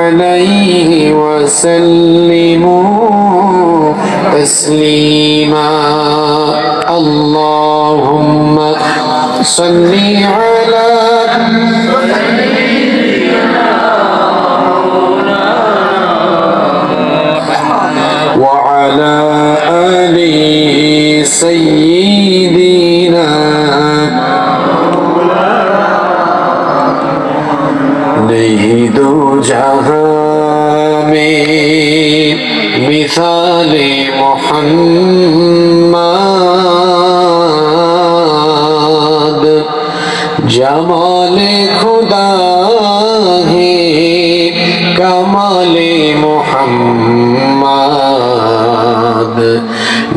عليه وسلموا تسليما اللهم صل على وعلى آل سيدنا नहीं दो जहां में मिसाले मोहम्मद जमाले खुदा है कमाले मोहम्मद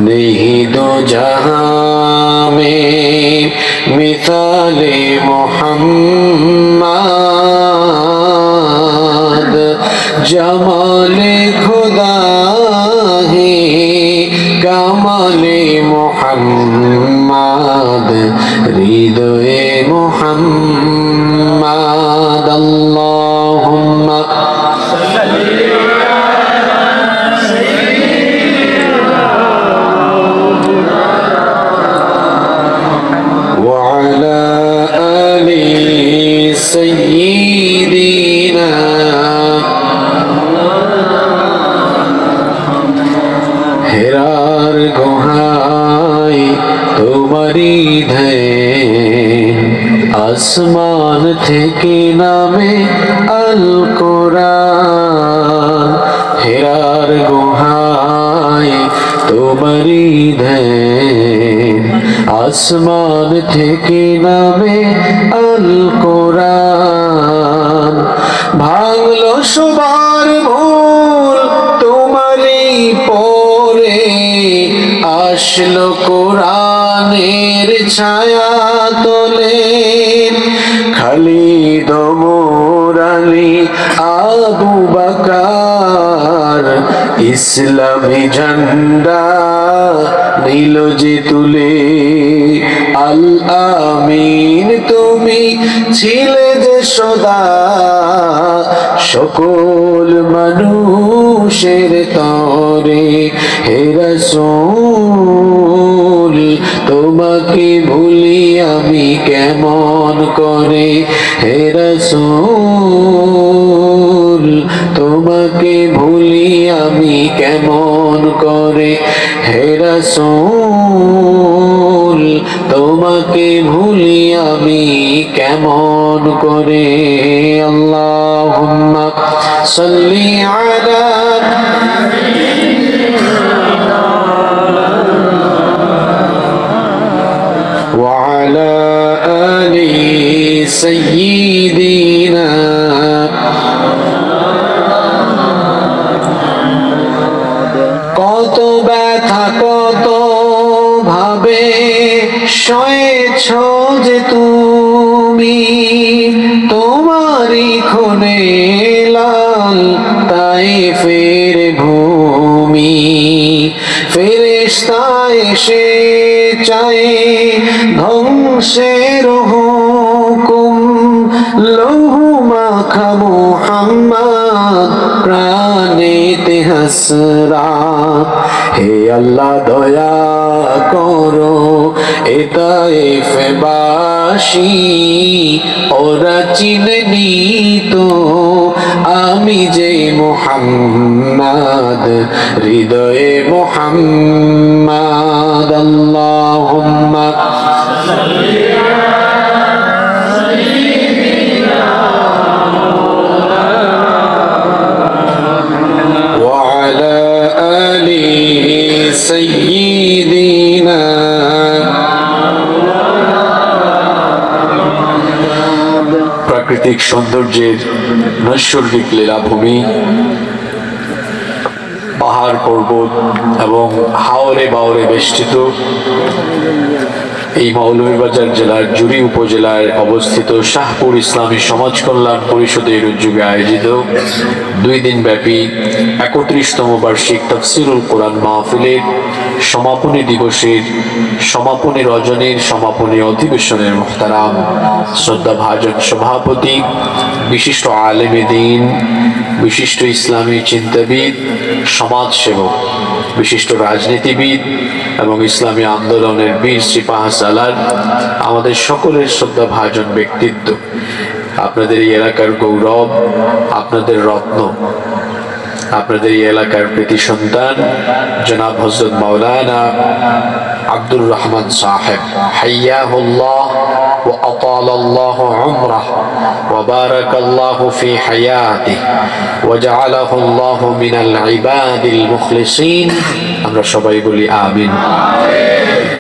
नहीं दो जहां में मिसाले मोहम्मद जमाले खुदा है कमाले मोहम्मद हृदय मोहम्मद अल्लाहुम्मा وعلى آل سيدنا হেরার গুহায় তোমারি ধ্যান আসমান থেকে নামে আল কোরআন হেরার গুহায় তোমারি ধ্যান আসমান থেকে নামে আল কোরআন ভাঙলো সবার ভুল তোমারই পরে আসলো কোরআনের ছায়া তোলে খালিদ ওমর আলী আবু বকর ইসলামী ঝান্ডা নীল যে তুলে আল আমিন তুমি ছিলে যে সদা সকল মানুষের তরে হে রাসূল তোমাকে ভুলি আমি কেমন করে হে রাসূল তোমাকে ভুলি আমি কেমন করে হে রাসূল তোমাকে ভুলি আমি কেমন করে আল্লাহুম্মা সাল্লি আলা وعلى آل سيدنا কত ব্যথা কত ভাবে সয়েছ যে তুমি তোমারই খুনে লাল তায়েফের ভূমি ফেরেশতা এসে চায় ধ্বংসের হুকুম লৌহ মাখা মুহাম্মদ প্রাণেতে হাসরাত হে আল্লাহ দয়া করো এ তায়েফবাসী ওরা চিনেনি তো আমি যে মুহাম্মদ হৃদয়ে মুহাম্মদ আল্লাহুম্মা وعلى آل سيدنا প্রাকৃতিক সৌন্দর্যের নৈসর্গিক লীলাভূমি পাহাড় পর্বত এবং হাওরে বাওরে বেষ্টিত এই মৌলভীবাজার জেলার জুড়ি উপজেলায় অবস্থিত শাহপুর ইসলামী সমাজ কল্যাণ পরিষদের উদ্যোগে আয়োজিত 2 দিন ব্যাপী 31তম বার্ষিক তাফসীরুল কোরআন মাহফিলের সমাপনী দিবসের সমাপনী রজনীর সমাপনী অধিবেশনের মুহতারাম শ্রদ্ধাভাজন সভাপতি বিশিষ্ট আলেমে দ্বীন বিশিষ্ট ইসলামী চিন্তাবিদ, সমাজসেবক, বিশিষ্ট রাজনীতিবিদ এবং ইসলামী আন্দোলনের বীর সিপাহ সালার, আমাদের সকলের শ্রদ্ধাভাজন ব্যক্তিত্ব, আপনাদের এই এলাকার গৌরব, আপনাদের রত্ন, আপনাদের এই এলাকার কৃতি সন্তান জনাব হযরত মাওলানা আব্দুর রহমান সাহেব, হাইয়াহুল্লাহ ওয়া আতালাল্লাহু উমরাহ ওয়া বারাকাল্লাহু ফি হায়াতিহি ওয়া জাআলাহুল্লাহু মিনাল ইবাদিল মুখলিসিন। আমরা সবাই বলি আমিন।